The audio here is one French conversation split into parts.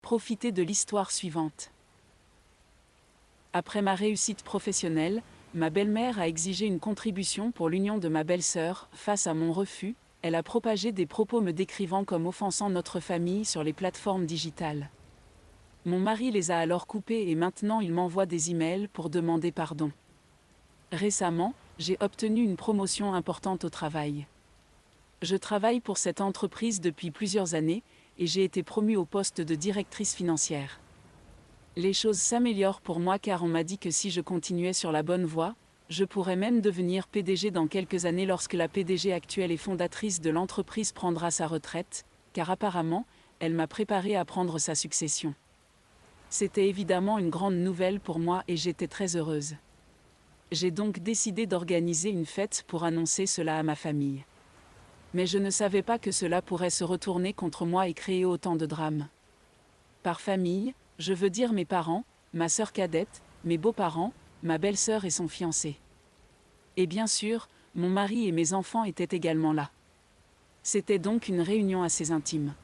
Profitez de l'histoire suivante. Après ma réussite professionnelle, ma belle-mère a exigé une contribution pour l'union de ma belle-sœur. Face à mon refus, elle a propagé des propos me décrivant comme offensant notre famille sur les plateformes digitales. Mon mari les a alors coupés et maintenant il m'envoie des emails pour demander pardon. Récemment, j'ai obtenu une promotion importante au travail. Je travaille pour cette entreprise depuis plusieurs années et j'ai été promue au poste de directrice financière. Les choses s'améliorent pour moi car on m'a dit que si je continuais sur la bonne voie, je pourrais même devenir PDG dans quelques années lorsque la PDG actuelle et fondatrice de l'entreprise prendra sa retraite, car apparemment, elle m'a préparé à prendre sa succession. C'était évidemment une grande nouvelle pour moi et j'étais très heureuse. J'ai donc décidé d'organiser une fête pour annoncer cela à ma famille. Mais je ne savais pas que cela pourrait se retourner contre moi et créer autant de drames. Par famille, je veux dire mes parents, ma sœur cadette, mes beaux-parents, ma belle-sœur et son fiancé. Et bien sûr, mon mari et mes enfants étaient également là. C'était donc une réunion assez intime.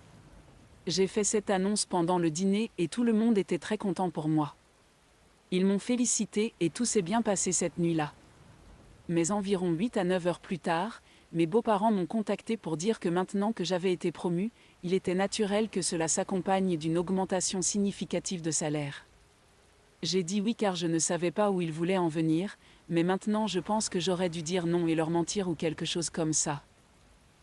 J'ai fait cette annonce pendant le dîner et tout le monde était très content pour moi. Ils m'ont félicité et tout s'est bien passé cette nuit-là. Mais environ 8 à 9 heures plus tard, mes beaux-parents m'ont contacté pour dire que maintenant que j'avais été promue, il était naturel que cela s'accompagne d'une augmentation significative de salaire. J'ai dit oui car je ne savais pas où ils voulaient en venir, mais maintenant je pense que j'aurais dû dire non et leur mentir ou quelque chose comme ça.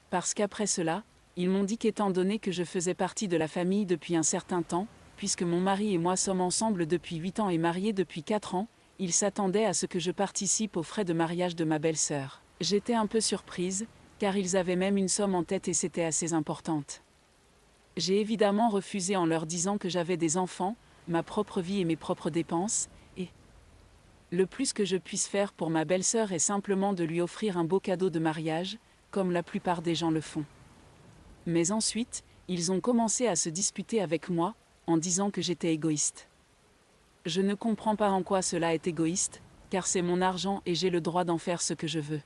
Parce qu'après cela, ils m'ont dit qu'étant donné que je faisais partie de la famille depuis un certain temps, puisque mon mari et moi sommes ensemble depuis 8 ans et mariés depuis 4 ans, ils s'attendaient à ce que je participe aux frais de mariage de ma belle-sœur. J'étais un peu surprise, car ils avaient même une somme en tête et c'était assez importante. J'ai évidemment refusé en leur disant que j'avais des enfants, ma propre vie et mes propres dépenses, et le plus que je puisse faire pour ma belle-sœur est simplement de lui offrir un beau cadeau de mariage, comme la plupart des gens le font. Mais ensuite, ils ont commencé à se disputer avec moi, en disant que j'étais égoïste. Je ne comprends pas en quoi cela est égoïste, car c'est mon argent et j'ai le droit d'en faire ce que je veux.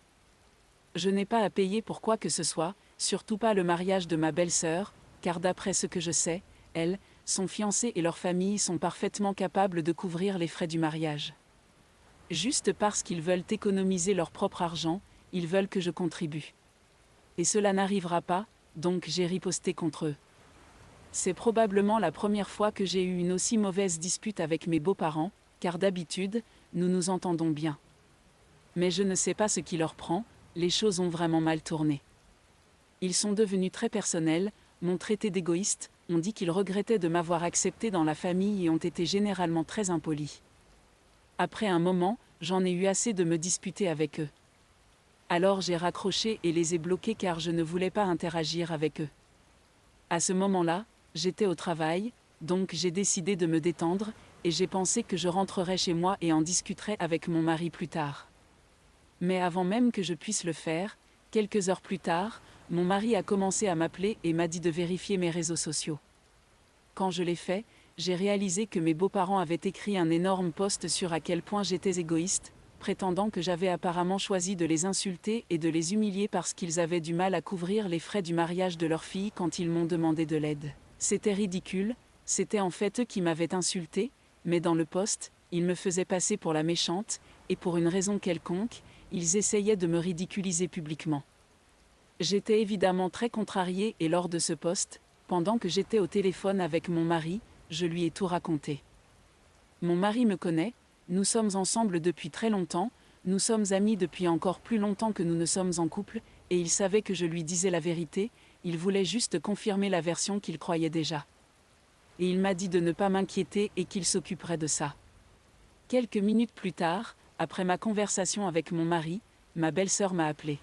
Je n'ai pas à payer pour quoi que ce soit, surtout pas le mariage de ma belle-sœur, car d'après ce que je sais, elle, son fiancé et leur famille sont parfaitement capables de couvrir les frais du mariage. Juste parce qu'ils veulent économiser leur propre argent, ils veulent que je contribue. Et cela n'arrivera pas, donc j'ai riposté contre eux. C'est probablement la première fois que j'ai eu une aussi mauvaise dispute avec mes beaux-parents, car d'habitude, nous nous entendons bien. Mais je ne sais pas ce qui leur prend, les choses ont vraiment mal tourné. Ils sont devenus très personnels, m'ont traité d'égoïste, ont dit qu'ils regrettaient de m'avoir accepté dans la famille et ont été généralement très impolis. Après un moment, j'en ai eu assez de me disputer avec eux. Alors j'ai raccroché et les ai bloqués car je ne voulais pas interagir avec eux. À ce moment-là, j'étais au travail, donc j'ai décidé de me détendre, et j'ai pensé que je rentrerais chez moi et en discuterais avec mon mari plus tard. Mais avant même que je puisse le faire, quelques heures plus tard, mon mari a commencé à m'appeler et m'a dit de vérifier mes réseaux sociaux. Quand je l'ai fait, j'ai réalisé que mes beaux-parents avaient écrit un énorme post sur à quel point j'étais égoïste, prétendant que j'avais apparemment choisi de les insulter et de les humilier parce qu'ils avaient du mal à couvrir les frais du mariage de leur fille quand ils m'ont demandé de l'aide. C'était ridicule, c'était en fait eux qui m'avaient insulté, mais dans le post, ils me faisaient passer pour la méchante, et pour une raison quelconque, ils essayaient de me ridiculiser publiquement. J'étais évidemment très contrariée et lors de ce post, pendant que j'étais au téléphone avec mon mari, je lui ai tout raconté. Mon mari me connaît, nous sommes ensemble depuis très longtemps, nous sommes amis depuis encore plus longtemps que nous ne sommes en couple, et il savait que je lui disais la vérité, il voulait juste confirmer la version qu'il croyait déjà. Et il m'a dit de ne pas m'inquiéter et qu'il s'occuperait de ça. Quelques minutes plus tard, après ma conversation avec mon mari, ma belle-sœur m'a appelé.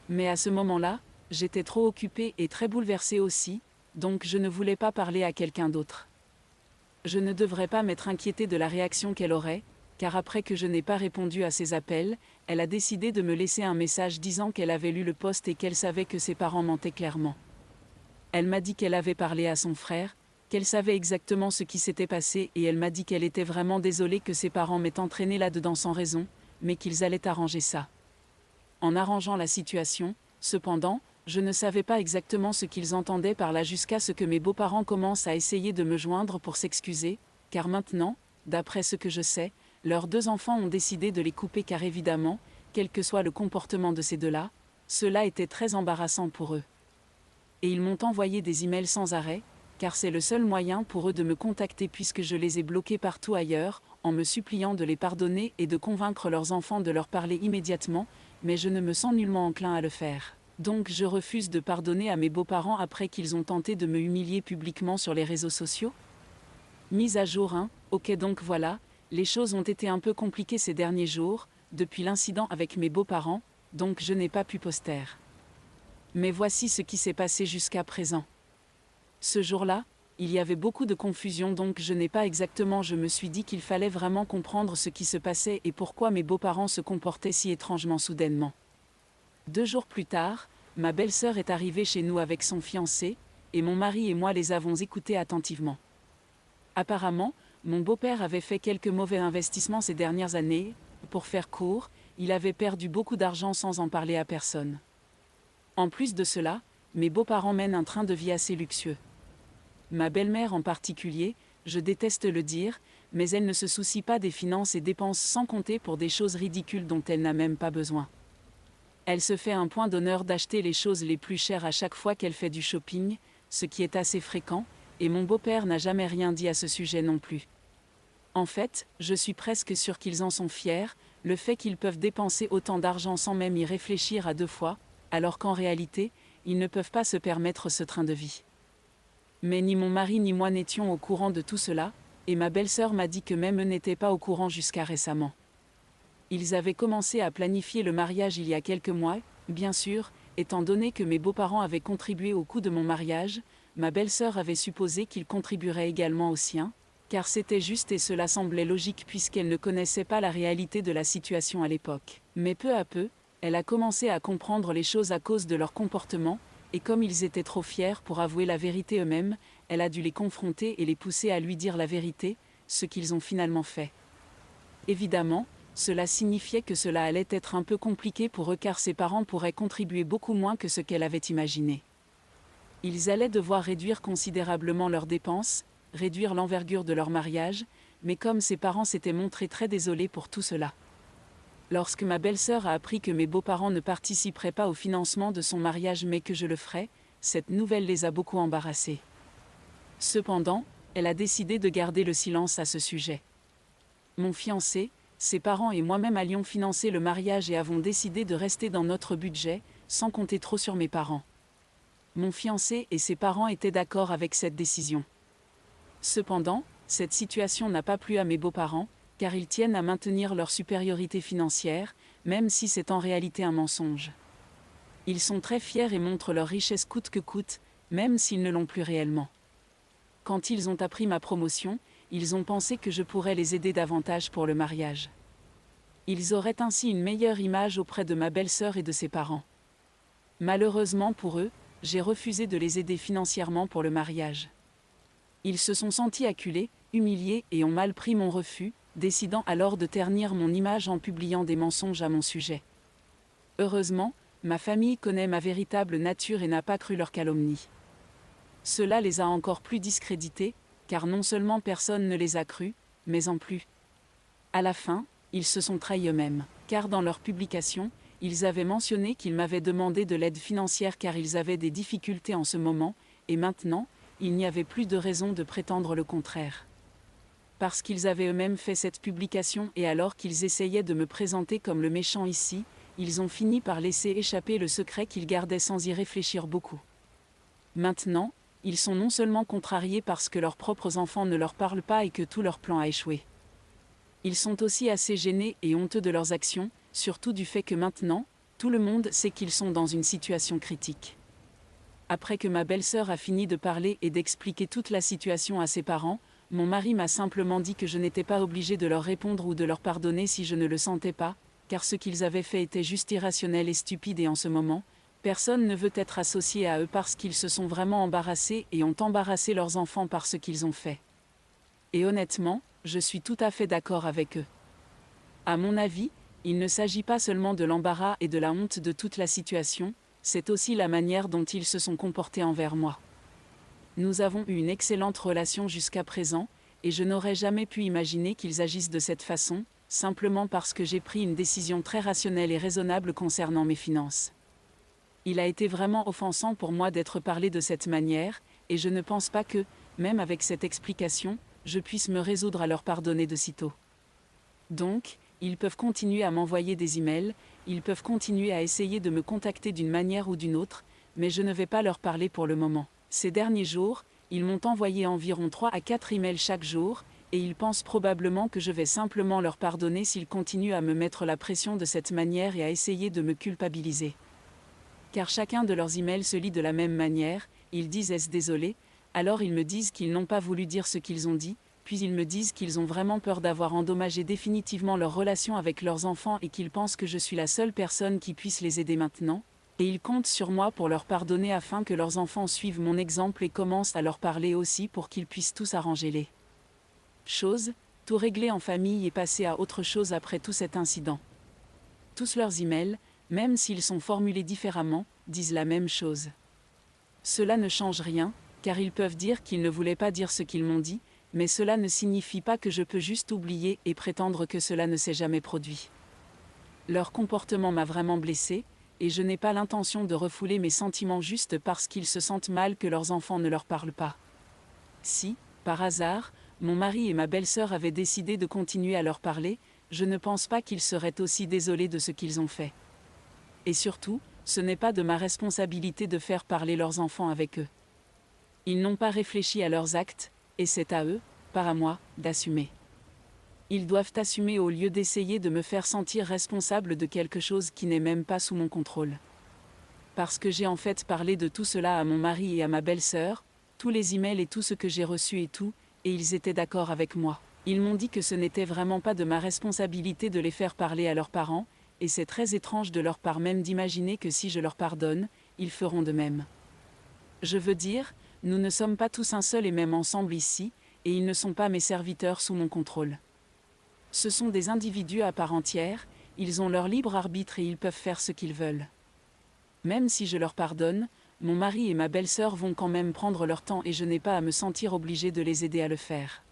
Mais à ce moment-là, j'étais trop occupée et très bouleversée aussi, donc je ne voulais pas parler à quelqu'un d'autre. Je ne devrais pas m'être inquiétée de la réaction qu'elle aurait, car après que je n'ai pas répondu à ses appels, elle a décidé de me laisser un message disant qu'elle avait lu le post et qu'elle savait que ses parents mentaient clairement. Elle m'a dit qu'elle avait parlé à son frère, qu'elle savait exactement ce qui s'était passé et elle m'a dit qu'elle était vraiment désolée que ses parents m'aient entraînée là-dedans sans raison, mais qu'ils allaient arranger ça. En arrangeant la situation, cependant, Je ne savais pas exactement ce qu'ils entendaient par là jusqu'à ce que mes beaux-parents commencent à essayer de me joindre pour s'excuser, car maintenant, d'après ce que je sais, leurs 2 enfants ont décidé de les couper car évidemment, quel que soit le comportement de ces deux-là, cela était très embarrassant pour eux. Et ils m'ont envoyé des emails sans arrêt, car c'est le seul moyen pour eux de me contacter puisque je les ai bloqués partout ailleurs, en me suppliant de les pardonner et de convaincre leurs enfants de leur parler immédiatement, mais je ne me sens nullement enclin à le faire. Donc je refuse de pardonner à mes beaux-parents après qu'ils ont tenté de me humilier publiquement sur les réseaux sociaux. Mise à jour 1, ok donc voilà, les choses ont été un peu compliquées ces derniers jours, depuis l'incident avec mes beaux-parents, donc je n'ai pas pu poster. Mais voici ce qui s'est passé jusqu'à présent. Ce jour-là, il y avait beaucoup de confusion donc je n'ai pas exactement je me suis dit qu'il fallait vraiment comprendre ce qui se passait et pourquoi mes beaux-parents se comportaient si étrangement soudainement. 2 jours plus tard, ma belle-sœur est arrivée chez nous avec son fiancé, et mon mari et moi les avons écoutés attentivement. Apparemment, mon beau-père avait fait quelques mauvais investissements ces dernières années, pour faire court, il avait perdu beaucoup d'argent sans en parler à personne. En plus de cela, mes beaux-parents mènent un train de vie assez luxueux. Ma belle-mère en particulier, je déteste le dire, mais elle ne se soucie pas des finances et dépense sans compter pour des choses ridicules dont elle n'a même pas besoin. Elle se fait un point d'honneur d'acheter les choses les plus chères à chaque fois qu'elle fait du shopping, ce qui est assez fréquent, et mon beau-père n'a jamais rien dit à ce sujet non plus. En fait, je suis presque sûre qu'ils en sont fiers, le fait qu'ils peuvent dépenser autant d'argent sans même y réfléchir à 2 fois, alors qu'en réalité, ils ne peuvent pas se permettre ce train de vie. Mais ni mon mari ni moi n'étions au courant de tout cela, et ma belle-sœur m'a dit que même eux n'étaient pas au courant jusqu'à récemment. Ils avaient commencé à planifier le mariage il y a quelques mois, bien sûr, étant donné que mes beaux-parents avaient contribué au coût de mon mariage, ma belle-sœur avait supposé qu'ils contribueraient également au sien, car c'était juste et cela semblait logique puisqu'elle ne connaissait pas la réalité de la situation à l'époque. Mais peu à peu, elle a commencé à comprendre les choses à cause de leur comportement, et comme ils étaient trop fiers pour avouer la vérité eux-mêmes, elle a dû les confronter et les pousser à lui dire la vérité, ce qu'ils ont finalement fait. Évidemment, cela signifiait que cela allait être un peu compliqué pour eux car ses parents pourraient contribuer beaucoup moins que ce qu'elle avait imaginé. Ils allaient devoir réduire considérablement leurs dépenses, réduire l'envergure de leur mariage, mais comme ses parents s'étaient montrés très désolés pour tout cela. Lorsque ma belle-sœur a appris que mes beaux-parents ne participeraient pas au financement de son mariage mais que je le ferais, cette nouvelle les a beaucoup embarrassés. Cependant, elle a décidé de garder le silence à ce sujet. Mon fiancé, ses parents et moi-même allions financer le mariage et avons décidé de rester dans notre budget, sans compter trop sur mes parents. Mon fiancé et ses parents étaient d'accord avec cette décision. Cependant, cette situation n'a pas plu à mes beaux-parents, car ils tiennent à maintenir leur supériorité financière, même si c'est en réalité un mensonge. Ils sont très fiers et montrent leur richesse coûte que coûte, même s'ils ne l'ont plus réellement. Quand ils ont appris ma promotion, ils ont pensé que je pourrais les aider davantage pour le mariage. Ils auraient ainsi une meilleure image auprès de ma belle-sœur et de ses parents. Malheureusement pour eux, j'ai refusé de les aider financièrement pour le mariage. Ils se sont sentis acculés, humiliés et ont mal pris mon refus, décidant alors de ternir mon image en publiant des mensonges à mon sujet. Heureusement, ma famille connaît ma véritable nature et n'a pas cru leurs calomnies. Cela les a encore plus discrédités, car non seulement personne ne les a crus, mais en plus. À la fin, ils se sont trahis eux-mêmes, car dans leur publication, ils avaient mentionné qu'ils m'avaient demandé de l'aide financière car ils avaient des difficultés en ce moment, et maintenant, il n'y avait plus de raison de prétendre le contraire. Parce qu'ils avaient eux-mêmes fait cette publication et alors qu'ils essayaient de me présenter comme le méchant ici, ils ont fini par laisser échapper le secret qu'ils gardaient sans y réfléchir beaucoup. Maintenant, ils sont non seulement contrariés parce que leurs propres enfants ne leur parlent pas et que tout leur plan a échoué. Ils sont aussi assez gênés et honteux de leurs actions, surtout du fait que maintenant, tout le monde sait qu'ils sont dans une situation critique. Après que ma belle-sœur a fini de parler et d'expliquer toute la situation à ses parents, mon mari m'a simplement dit que je n'étais pas obligée de leur répondre ou de leur pardonner si je ne le sentais pas, car ce qu'ils avaient fait était juste irrationnel et stupide et en ce moment, personne ne veut être associé à eux parce qu'ils se sont vraiment embarrassés et ont embarrassé leurs enfants par ce qu'ils ont fait. Et honnêtement, je suis tout à fait d'accord avec eux. À mon avis, il ne s'agit pas seulement de l'embarras et de la honte de toute la situation, c'est aussi la manière dont ils se sont comportés envers moi. Nous avons eu une excellente relation jusqu'à présent, et je n'aurais jamais pu imaginer qu'ils agissent de cette façon, simplement parce que j'ai pris une décision très rationnelle et raisonnable concernant mes finances. Il a été vraiment offensant pour moi d'être parlé de cette manière, et je ne pense pas que, même avec cette explication, je puisse me résoudre à leur pardonner de sitôt. Donc, ils peuvent continuer à m'envoyer des emails, ils peuvent continuer à essayer de me contacter d'une manière ou d'une autre, mais je ne vais pas leur parler pour le moment. Ces derniers jours, ils m'ont envoyé environ 3 à 4 emails chaque jour, et ils pensent probablement que je vais simplement leur pardonner s'ils continuent à me mettre la pression de cette manière et à essayer de me culpabiliser. Car chacun de leurs emails se lit de la même manière, ils disent « est-ce désolé ?» Alors ils me disent qu'ils n'ont pas voulu dire ce qu'ils ont dit, puis ils me disent qu'ils ont vraiment peur d'avoir endommagé définitivement leur relation avec leurs enfants et qu'ils pensent que je suis la seule personne qui puisse les aider maintenant, et ils comptent sur moi pour leur pardonner afin que leurs enfants suivent mon exemple et commencent à leur parler aussi pour qu'ils puissent tous arranger les choses, tout régler en famille et passer à autre chose après tout cet incident. Tous leurs emails, même s'ils sont formulés différemment, disent la même chose. Cela ne change rien, car ils peuvent dire qu'ils ne voulaient pas dire ce qu'ils m'ont dit, mais cela ne signifie pas que je peux juste oublier et prétendre que cela ne s'est jamais produit. Leur comportement m'a vraiment blessée, et je n'ai pas l'intention de refouler mes sentiments juste parce qu'ils se sentent mal que leurs enfants ne leur parlent pas. Si, par hasard, mon mari et ma belle-sœur avaient décidé de continuer à leur parler, je ne pense pas qu'ils seraient aussi désolés de ce qu'ils ont fait. Et surtout, ce n'est pas de ma responsabilité de faire parler leurs enfants avec eux. Ils n'ont pas réfléchi à leurs actes, et c'est à eux, pas à moi, d'assumer. Ils doivent assumer au lieu d'essayer de me faire sentir responsable de quelque chose qui n'est même pas sous mon contrôle. Parce que j'ai en fait parlé de tout cela à mon mari et à ma belle-sœur, tous les emails et tout ce que j'ai reçu et tout, et ils étaient d'accord avec moi. Ils m'ont dit que ce n'était vraiment pas de ma responsabilité de les faire parler à leurs parents, et c'est très étrange de leur part même d'imaginer que si je leur pardonne, ils feront de même. Je veux dire, nous ne sommes pas tous un seul et même ensemble ici, et ils ne sont pas mes serviteurs sous mon contrôle. Ce sont des individus à part entière, ils ont leur libre arbitre et ils peuvent faire ce qu'ils veulent. Même si je leur pardonne, mon mari et ma belle-sœur vont quand même prendre leur temps et je n'ai pas à me sentir obligée de les aider à le faire.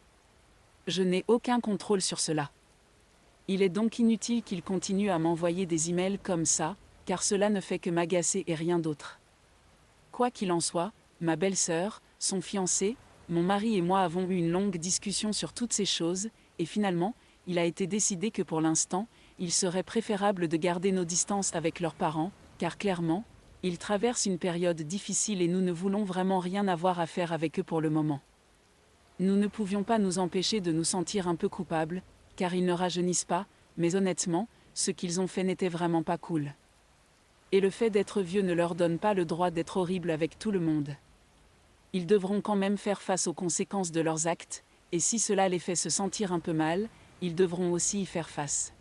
Je n'ai aucun contrôle sur cela. Il est donc inutile qu'ils continuent à m'envoyer des emails comme ça, car cela ne fait que m'agacer et rien d'autre. Quoi qu'il en soit, ma belle-sœur, son fiancé, mon mari et moi avons eu une longue discussion sur toutes ces choses, et finalement, il a été décidé que pour l'instant, il serait préférable de garder nos distances avec leurs parents, car clairement, ils traversent une période difficile et nous ne voulons vraiment rien avoir à faire avec eux pour le moment. Nous ne pouvions pas nous empêcher de nous sentir un peu coupables, car ils ne rajeunissent pas, mais honnêtement, ce qu'ils ont fait n'était vraiment pas cool. Et le fait d'être vieux ne leur donne pas le droit d'être horribles avec tout le monde. Ils devront quand même faire face aux conséquences de leurs actes, et si cela les fait se sentir un peu mal, ils devront aussi y faire face.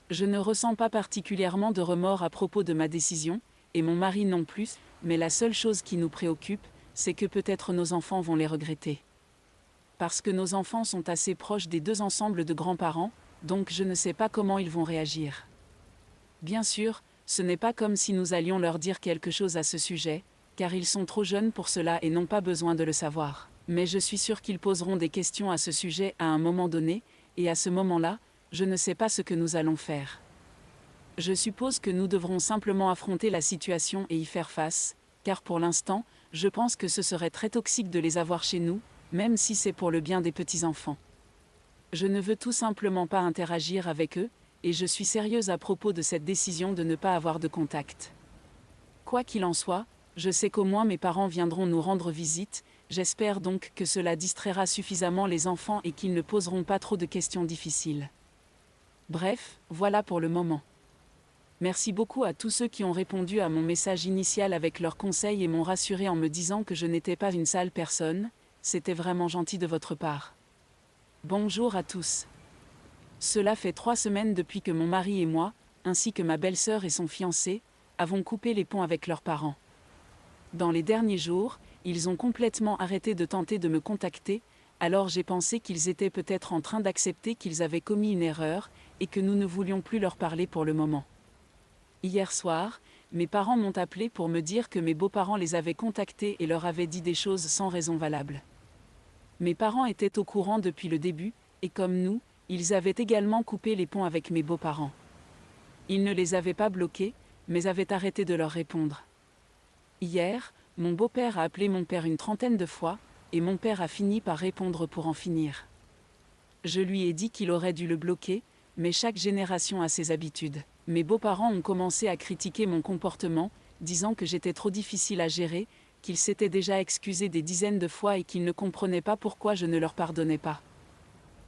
Je ne ressens pas particulièrement de remords à propos de ma décision, et mon mari non plus, mais la seule chose qui nous préoccupe, c'est que peut-être nos enfants vont les regretter. Parce que nos enfants sont assez proches des deux ensembles de grands-parents, donc je ne sais pas comment ils vont réagir. Bien sûr, ce n'est pas comme si nous allions leur dire quelque chose à ce sujet, car ils sont trop jeunes pour cela et n'ont pas besoin de le savoir. Mais je suis sûre qu'ils poseront des questions à ce sujet à un moment donné, et à ce moment-là, je ne sais pas ce que nous allons faire. Je suppose que nous devrons simplement affronter la situation et y faire face, car pour l'instant, je pense que ce serait très toxique de les avoir chez nous, même si c'est pour le bien des petits-enfants. Je ne veux tout simplement pas interagir avec eux, et je suis sérieuse à propos de cette décision de ne pas avoir de contact. Quoi qu'il en soit, je sais qu'au moins mes parents viendront nous rendre visite, j'espère donc que cela distraira suffisamment les enfants et qu'ils ne poseront pas trop de questions difficiles. Bref, voilà pour le moment. Merci beaucoup à tous ceux qui ont répondu à mon message initial avec leurs conseils et m'ont rassuré en me disant que je n'étais pas une sale personne, c'était vraiment gentil de votre part. Bonjour à tous. Cela fait 3 semaines depuis que mon mari et moi, ainsi que ma belle-sœur et son fiancé, avons coupé les ponts avec leurs parents. Dans les derniers jours, ils ont complètement arrêté de tenter de me contacter, alors j'ai pensé qu'ils étaient peut-être en train d'accepter qu'ils avaient commis une erreur, et que nous ne voulions plus leur parler pour le moment. Hier soir, mes parents m'ont appelé pour me dire que mes beaux-parents les avaient contactés et leur avaient dit des choses sans raison valable. Mes parents étaient au courant depuis le début, et comme nous, ils avaient également coupé les ponts avec mes beaux-parents. Ils ne les avaient pas bloqués, mais avaient arrêté de leur répondre. Hier, mon beau-père a appelé mon père une trentaine de fois, et mon père a fini par répondre pour en finir. Je lui ai dit qu'il aurait dû le bloquer, mais chaque génération a ses habitudes. Mes beaux-parents ont commencé à critiquer mon comportement, disant que j'étais trop difficile à gérer, qu'ils s'étaient déjà excusés des dizaines de fois et qu'ils ne comprenaient pas pourquoi je ne leur pardonnais pas.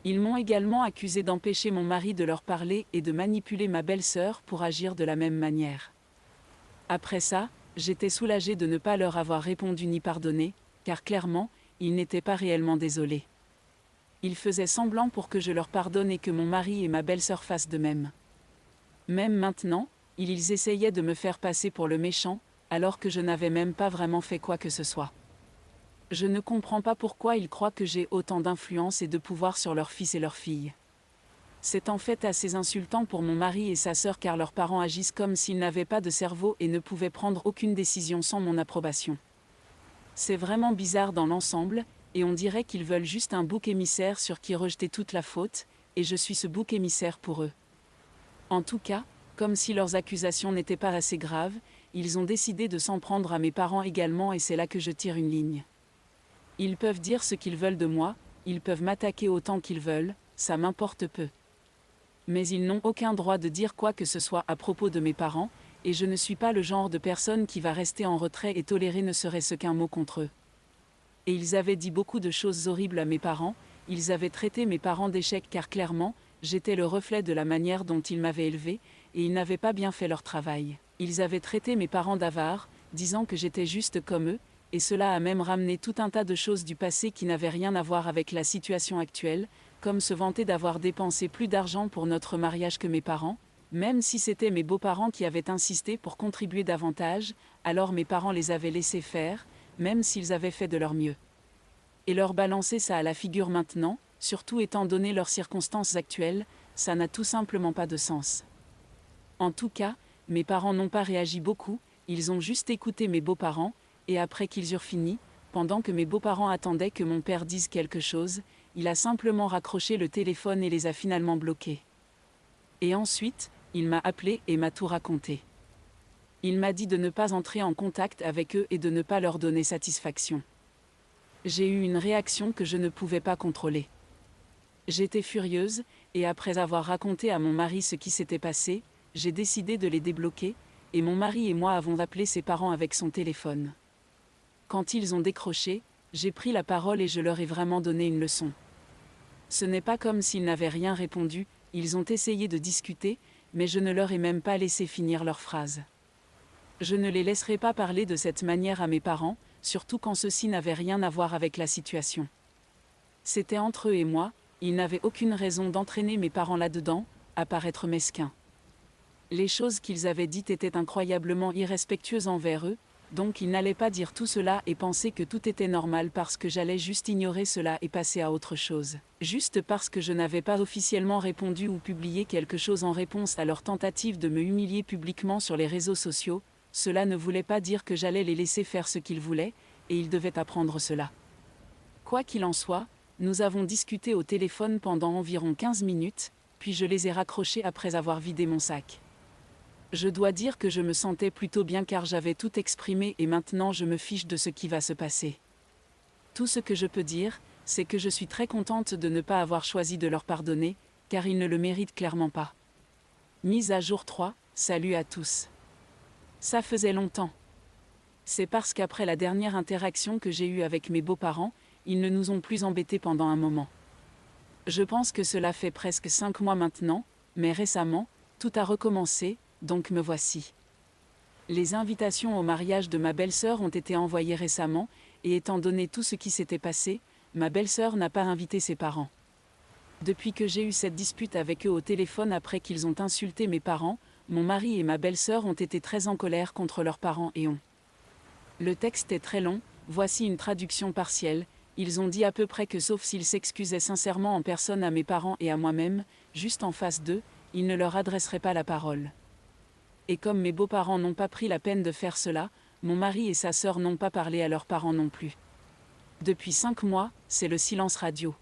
Ils m'ont également accusé d'empêcher mon mari de leur parler et de manipuler ma belle-sœur pour agir de la même manière. Après ça, j'étais soulagée de ne pas leur avoir répondu ni pardonné, car clairement, ils n'étaient pas réellement désolés. Ils faisaient semblant pour que je leur pardonne et que mon mari et ma belle-sœur fassent de même. Même maintenant, ils essayaient de me faire passer pour le méchant, alors que je n'avais même pas vraiment fait quoi que ce soit. Je ne comprends pas pourquoi ils croient que j'ai autant d'influence et de pouvoir sur leurs fils et leurs filles. C'est en fait assez insultant pour mon mari et sa sœur car leurs parents agissent comme s'ils n'avaient pas de cerveau et ne pouvaient prendre aucune décision sans mon approbation. C'est vraiment bizarre dans l'ensemble, et on dirait qu'ils veulent juste un bouc émissaire sur qui rejeter toute la faute, et je suis ce bouc émissaire pour eux. En tout cas, comme si leurs accusations n'étaient pas assez graves, ils ont décidé de s'en prendre à mes parents également et c'est là que je tire une ligne. Ils peuvent dire ce qu'ils veulent de moi, ils peuvent m'attaquer autant qu'ils veulent, ça m'importe peu. Mais ils n'ont aucun droit de dire quoi que ce soit à propos de mes parents, et je ne suis pas le genre de personne qui va rester en retrait et tolérer ne serait-ce qu'un mot contre eux. Et ils avaient dit beaucoup de choses horribles à mes parents, ils avaient traité mes parents d'échecs car clairement, j'étais le reflet de la manière dont ils m'avaient élevé, et ils n'avaient pas bien fait leur travail. Ils avaient traité mes parents d'avares, disant que j'étais juste comme eux, et cela a même ramené tout un tas de choses du passé qui n'avaient rien à voir avec la situation actuelle, comme se vanter d'avoir dépensé plus d'argent pour notre mariage que mes parents, même si c'était mes beaux-parents qui avaient insisté pour contribuer davantage, alors mes parents les avaient laissés faire, même s'ils avaient fait de leur mieux. Et leur balancer ça à la figure maintenant, surtout étant donné leurs circonstances actuelles, ça n'a tout simplement pas de sens. En tout cas, mes parents n'ont pas réagi beaucoup, ils ont juste écouté mes beaux-parents, et après qu'ils eurent fini, pendant que mes beaux-parents attendaient que mon père dise quelque chose, il a simplement raccroché le téléphone et les a finalement bloqués. Et ensuite, il m'a appelé et m'a tout raconté. Il m'a dit de ne pas entrer en contact avec eux et de ne pas leur donner satisfaction. J'ai eu une réaction que je ne pouvais pas contrôler. J'étais furieuse, et après avoir raconté à mon mari ce qui s'était passé, j'ai décidé de les débloquer, et mon mari et moi avons appelé ses parents avec son téléphone. Quand ils ont décroché, j'ai pris la parole et je leur ai vraiment donné une leçon. Ce n'est pas comme s'ils n'avaient rien répondu, ils ont essayé de discuter, mais je ne leur ai même pas laissé finir leur phrase. Je ne les laisserai pas parler de cette manière à mes parents, surtout quand ceci n'avait rien à voir avec la situation. C'était entre eux et moi, ils n'avaient aucune raison d'entraîner mes parents là-dedans, à paraître mesquins. Les choses qu'ils avaient dites étaient incroyablement irrespectueuses envers eux, donc ils n'allaient pas dire tout cela et penser que tout était normal parce que j'allais juste ignorer cela et passer à autre chose. Juste parce que je n'avais pas officiellement répondu ou publié quelque chose en réponse à leur tentative de me humilier publiquement sur les réseaux sociaux, cela ne voulait pas dire que j'allais les laisser faire ce qu'ils voulaient, et ils devaient apprendre cela. Quoi qu'il en soit, nous avons discuté au téléphone pendant environ 15 minutes, puis je les ai raccrochés après avoir vidé mon sac. Je dois dire que je me sentais plutôt bien car j'avais tout exprimé et maintenant je me fiche de ce qui va se passer. Tout ce que je peux dire, c'est que je suis très contente de ne pas avoir choisi de leur pardonner, car ils ne le méritent clairement pas. Mise à jour 3, salut à tous. Ça faisait longtemps. C'est parce qu'après la dernière interaction que j'ai eue avec mes beaux-parents, ils ne nous ont plus embêtés pendant un moment. Je pense que cela fait presque 5 mois maintenant, mais récemment, tout a recommencé, donc me voici. Les invitations au mariage de ma belle-sœur ont été envoyées récemment, et étant donné tout ce qui s'était passé, ma belle-sœur n'a pas invité ses parents. Depuis que j'ai eu cette dispute avec eux au téléphone après qu'ils ont insulté mes parents, mon mari et ma belle-sœur ont été très en colère contre leurs parents et ont. Le texte est très long, voici une traduction partielle. Ils ont dit à peu près que sauf s'ils s'excusaient sincèrement en personne à mes parents et à moi-même, juste en face d'eux, ils ne leur adresseraient pas la parole. Et comme mes beaux-parents n'ont pas pris la peine de faire cela, mon mari et sa sœur n'ont pas parlé à leurs parents non plus. Depuis 5 mois, c'est le silence radio.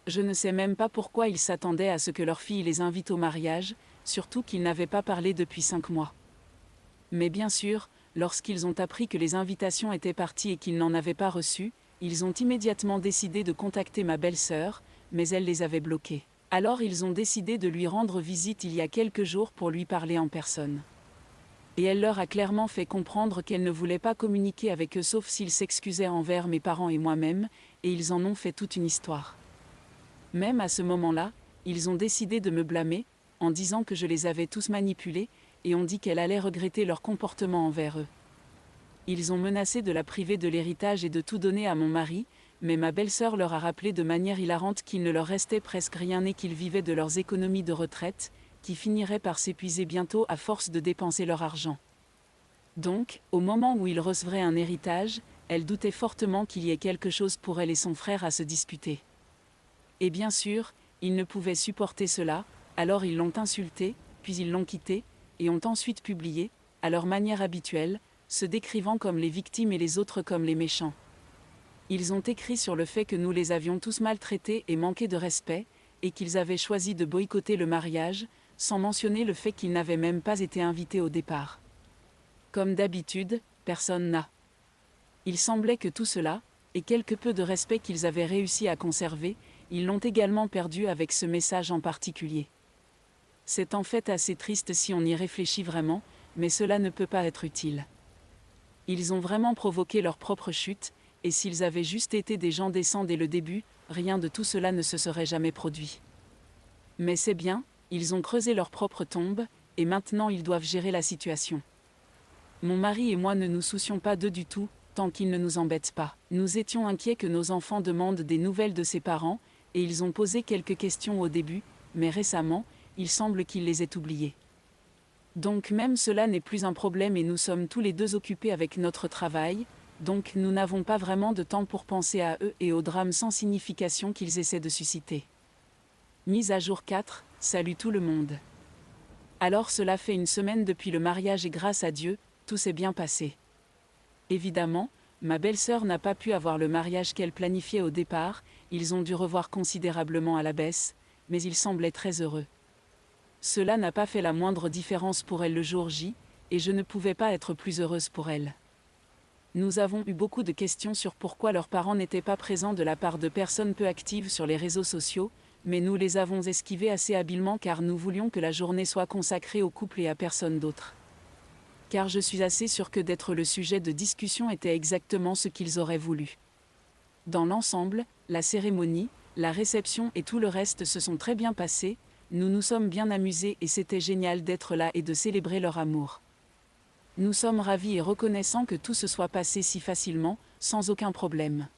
Je ne sais même pas pourquoi ils s'attendaient à ce que leur fille les invite au mariage, surtout qu'ils n'avaient pas parlé depuis 5 mois. Mais bien sûr, lorsqu'ils ont appris que les invitations étaient parties et qu'ils n'en avaient pas reçu, ils ont immédiatement décidé de contacter ma belle-sœur, mais elle les avait bloqués. Alors ils ont décidé de lui rendre visite il y a quelques jours pour lui parler en personne. Et elle leur a clairement fait comprendre qu'elle ne voulait pas communiquer avec eux sauf s'ils s'excusaient envers mes parents et moi-même, et ils en ont fait toute une histoire. Même à ce moment-là, ils ont décidé de me blâmer, en disant que je les avais tous manipulés, et ont dit qu'elle allait regretter leur comportement envers eux. Ils ont menacé de la priver de l'héritage et de tout donner à mon mari, mais ma belle-sœur leur a rappelé de manière hilarante qu'il ne leur restait presque rien et qu'ils vivaient de leurs économies de retraite, qui finiraient par s'épuiser bientôt à force de dépenser leur argent. Donc, au moment où ils recevraient un héritage, elle doutait fortement qu'il y ait quelque chose pour elle et son frère à se disputer. Et bien sûr, ils ne pouvaient supporter cela, alors ils l'ont insulté, puis ils l'ont quitté, et ont ensuite publié, à leur manière habituelle, se décrivant comme les victimes et les autres comme les méchants. Ils ont écrit sur le fait que nous les avions tous maltraités et manqué de respect, et qu'ils avaient choisi de boycotter le mariage, sans mentionner le fait qu'ils n'avaient même pas été invités au départ. Comme d'habitude, personne n'a. Il semblait que tout cela, et quelque peu de respect qu'ils avaient réussi à conserver, ils l'ont également perdu avec ce message en particulier. C'est en fait assez triste si on y réfléchit vraiment, mais cela ne peut pas être utile. Ils ont vraiment provoqué leur propre chute, et s'ils avaient juste été des gens décents dès le début, rien de tout cela ne se serait jamais produit. Mais c'est bien, ils ont creusé leur propre tombe, et maintenant ils doivent gérer la situation. Mon mari et moi ne nous soucions pas d'eux du tout, tant qu'ils ne nous embêtent pas. Nous étions inquiets que nos enfants demandent des nouvelles de ses parents, et ils ont posé quelques questions au début, mais récemment, il semble qu'ils les aient oubliés. Donc même cela n'est plus un problème et nous sommes tous les deux occupés avec notre travail, donc nous n'avons pas vraiment de temps pour penser à eux et aux drames sans signification qu'ils essaient de susciter. Mise à jour 4, salut tout le monde. Alors cela fait une semaine depuis le mariage et grâce à Dieu, tout s'est bien passé. Évidemment, ma belle-sœur n'a pas pu avoir le mariage qu'elle planifiait au départ, ils ont dû revoir considérablement à la baisse, mais ils semblaient très heureux. Cela n'a pas fait la moindre différence pour elle le jour J, et je ne pouvais pas être plus heureuse pour elle. Nous avons eu beaucoup de questions sur pourquoi leurs parents n'étaient pas présents de la part de personnes peu actives sur les réseaux sociaux, mais nous les avons esquivés assez habilement car nous voulions que la journée soit consacrée au couple et à personne d'autre. Car je suis assez sûre que d'être le sujet de discussion était exactement ce qu'ils auraient voulu. Dans l'ensemble, la cérémonie, la réception et tout le reste se sont très bien passés, nous nous sommes bien amusés et c'était génial d'être là et de célébrer leur amour. Nous sommes ravis et reconnaissants que tout se soit passé si facilement, sans aucun problème.